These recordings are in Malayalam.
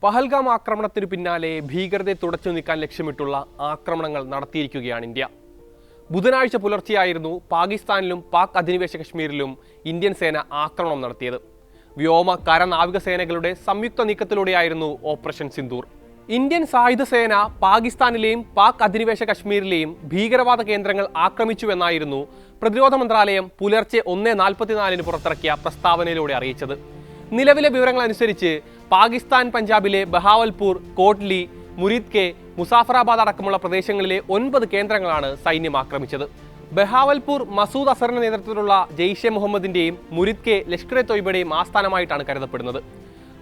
പഹൽഗാം ആക്രമണത്തിന് പിന്നാലെ ഭീകരതയെ തുടച്ചു നീക്കാൻ ലക്ഷ്യമിട്ടുള്ള ആക്രമണങ്ങൾ നടത്തിയിരിക്കുകയാണ് ഇന്ത്യ. ബുധനാഴ്ച പുലർച്ചെയായിരുന്നു പാകിസ്ഥാനിലും പാക് അധിനിവേശ കശ്മീരിലും ഇന്ത്യൻ സേന ആക്രമണം നടത്തിയത്. വ്യോമ കര നാവികസേനകളുടെ സംയുക്ത നീക്കത്തിലൂടെയായിരുന്നു ഓപ്പറേഷൻ സിന്ദൂർ. ഇന്ത്യൻ സായുധ സേന പാകിസ്ഥാനിലെയും പാക് അധിനിവേശ കശ്മീരിലെയും ഭീകരവാദ കേന്ദ്രങ്ങൾ ആക്രമിച്ചുവെന്നായിരുന്നു പ്രതിരോധ മന്ത്രാലയം പുലർച്ചെ 1:44 പുറത്തിറക്കിയ പ്രസ്താവനയിലൂടെ അറിയിച്ചത്. നിലവിലെ വിവരങ്ങൾ അനുസരിച്ച് പാകിസ്ഥാൻ പഞ്ചാബിലെ ബഹാവൽപൂർ, കോട്ട്ലി, മുരീദ് കെ, മുസാഫറാബാദ് അടക്കമുള്ള പ്രദേശങ്ങളിലെ 9 കേന്ദ്രങ്ങളാണ് സൈന്യം ആക്രമിച്ചത്. ബഹാവൽപൂർ മസൂദ് അസറിന്റെ നേതൃത്വത്തിലുള്ള ജെയ്ഷെ മുഹമ്മദിന്റെയും മുരീദ് കെ ലഷ്കർ എ തൊയ്ബയുടെയും ആസ്ഥാനമായിട്ടാണ് കരുതപ്പെടുന്നത്.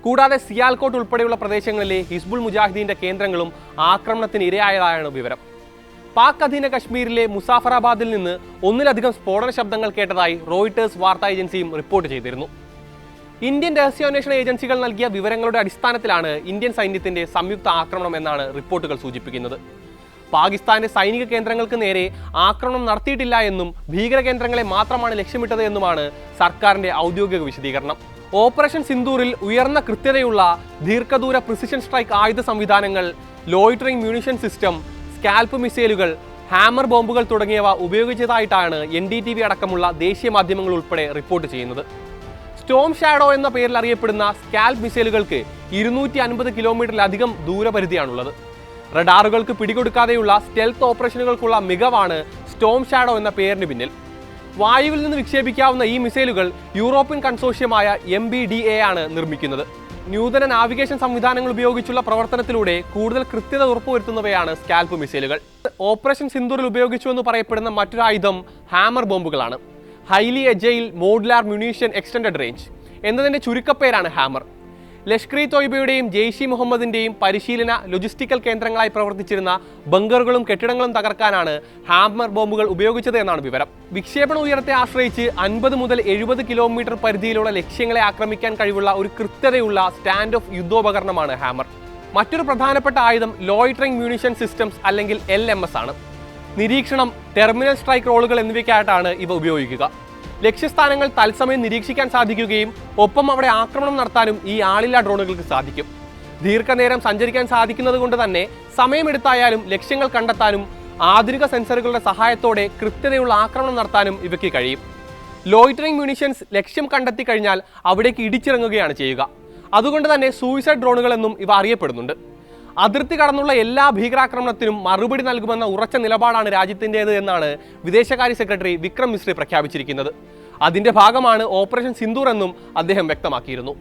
കൂടാതെ സിയാൽകോട്ട് ഉൾപ്പെടെയുള്ള പ്രദേശങ്ങളിലെ ഹിസ്ബുൾ മുജാഹിദീന്റെ കേന്ദ്രങ്ങളും ആക്രമണത്തിന് ഇരയായതായാണ് വിവരം. പാക് അധീന കശ്മീരിലെ മുസാഫറാബാദിൽ നിന്ന് ഒന്നിലധികം സ്ഫോടന ശബ്ദങ്ങൾ കേട്ടതായി റോയിട്ടേഴ്സ് വാർത്താ ഏജൻസിയും റിപ്പോർട്ട് ചെയ്തിരുന്നു. ഇന്ത്യൻ രഹസ്യാന്വേഷണ ഏജൻസികൾ നൽകിയ വിവരങ്ങളുടെ അടിസ്ഥാനത്തിലാണ് ഇന്ത്യൻ സൈന്യത്തിന്റെ സംയുക്ത ആക്രമണം എന്നാണ് റിപ്പോർട്ടുകൾ സൂചിപ്പിക്കുന്നത്. പാകിസ്ഥാന്റെ സൈനിക കേന്ദ്രങ്ങൾക്ക് നേരെ ആക്രമണം നടത്തിയിട്ടില്ല എന്നും ഭീകര കേന്ദ്രങ്ങളെ മാത്രമാണ് ലക്ഷ്യമിട്ടത് എന്നുമാണ് സർക്കാരിന്റെ ഔദ്യോഗിക വിശദീകരണം. ഓപ്പറേഷൻ സിന്ദൂറിൽ ഉയർന്ന കൃത്യതയുള്ള ദീർഘദൂര പ്രിസിഷൻ സ്ട്രൈക്ക് ആയുധ സംവിധാനങ്ങൾ, ലോയിറ്ററിംഗ് മ്യൂണിഷൻ സിസ്റ്റം, സ്കാൽപ്പ് മിസൈലുകൾ, ഹാമർ ബോംബുകൾ തുടങ്ങിയവ ഉപയോഗിച്ചതായിട്ടാണ് NDTV അടക്കമുള്ള ദേശീയ മാധ്യമങ്ങൾ ഉൾപ്പെടെ റിപ്പോർട്ട് ചെയ്യുന്നത്. സ്റ്റോം ഷാഡോ എന്ന പേരിൽ അറിയപ്പെടുന്ന സ്കാൽപ്പ് മിസൈലുകൾക്ക് 250 കിലോമീറ്ററിലധികം ദൂരപരിധിയാണുള്ളത്. റഡാറുകൾക്ക് പിടികൊടുക്കാതെയുള്ള സ്റ്റെൽത്ത് ഓപ്പറേഷനുകൾക്കുള്ള മികവാണ് സ്റ്റോം ഷാഡോ എന്ന പേരിന് പിന്നിൽ. വായുവിൽ നിന്ന് വിക്ഷേപിക്കാവുന്ന ഈ മിസൈലുകൾ യൂറോപ്യൻ കൺസോർഷ്യമായ MBDA ആണ് നിർമ്മിക്കുന്നത്. നൂതന നാവിഗേഷൻ സംവിധാനങ്ങൾ ഉപയോഗിച്ചുള്ള പ്രവർത്തനത്തിലൂടെ കൂടുതൽ കൃത്യത ഉറപ്പുവരുത്തുന്നവയാണ് സ്കാൽപ്പ് മിസൈലുകൾ. ഓപ്പറേഷൻ സിന്ദൂറിൽ ഉപയോഗിച്ചുവെന്ന് പറയപ്പെടുന്ന മറ്റൊരു ആയുധം ഹാമർ ബോംബുകളാണ്. Highly agile modular munition extended range എന്നതിന്റെ ചുരുക്കപ്പേരാണ് ഹാമർ. ലഷ്കർ ഇ തൊയ്ബയുടെയും ജെയ്ഷെ മുഹമ്മദിന്റെയും പരിശീലന ലോജിസ്റ്റിക്കൽ കേന്ദ്രങ്ങളായി പ്രവർത്തിച്ചിരുന്ന ബങ്കറുകളും കെട്ടിടങ്ങളും തകർക്കാനാണ് ഹാമർ ബോംബുകൾ ഉപയോഗിച്ചത് എന്നാണ് വിവരം. വിക്ഷേപണ ഉയരത്തെ ആശ്രയിച്ച് 50 മുതൽ 70 കിലോമീറ്റർ പരിധിയിലുള്ള ലക്ഷ്യങ്ങളെ ആക്രമിക്കാൻ കഴിവുള്ള ഒരു കൃത്യതയുള്ള സ്റ്റാൻഡ് ഓഫ് യുദ്ധോപകരണമാണ് ഹാമർ. മറ്റൊരു പ്രധാനപ്പെട്ട ആയുധം ലോയിറ്ററിംഗ് മ്യൂണിഷൻ സിസ്റ്റംസ് അല്ലെങ്കിൽ LMS ആണ്. നിരീക്ഷണം, ടെർമിനൽ സ്ട്രൈക്ക് റോളുകൾ എന്നിവയ്ക്കായിട്ടാണ് ഇവ ഉപയോഗിക്കുക. ലക്ഷ്യസ്ഥാനങ്ങൾ തത്സമയം നിരീക്ഷിക്കാൻ സാധിക്കുകയും ഒപ്പം അവിടെ ആക്രമണം നടത്താനും ഈ ആളില്ലാ ഡ്രോണുകൾക്ക് സാധിക്കും. ദീർഘനേരം സഞ്ചരിക്കാൻ സാധിക്കുന്നത് കൊണ്ട് തന്നെ സമയമെടുത്തായാലും ലക്ഷ്യങ്ങൾ കണ്ടെത്താനും ആധുനിക സെൻസറുകളുടെ സഹായത്തോടെ കൃത്യതയുള്ള ആക്രമണം നടത്താനും ഇവയ്ക്ക് കഴിയും. ലോയിറ്ററിംഗ് മ്യൂണിഷൻസ് ലക്ഷ്യം കണ്ടെത്തി കഴിഞ്ഞാൽ അവിടേക്ക് ഇടിച്ചിറങ്ങുകയാണ് ചെയ്യുക. അതുകൊണ്ട് തന്നെ സൂയിസൈഡ് ഡ്രോണുകൾ എന്നും ഇവ അറിയപ്പെടുന്നുണ്ട്. അതിർത്തി കടന്നുള്ള എല്ലാ ഭീകരാക്രമണത്തിനും മറുപടി നൽകുമെന്ന ഉറച്ച നിലപാടാണ് രാജ്യത്തിൻ്റേത് എന്നാണ് വിദേശകാര്യ സെക്രട്ടറി വിക്രം മിശ്രി പ്രഖ്യാപിച്ചിരിക്കുന്നത്. അതിന്റെ ഭാഗമാണ് ഓപ്പറേഷൻ സിന്ദൂർ എന്നും അദ്ദേഹം വ്യക്തമാക്കിയിരുന്നു.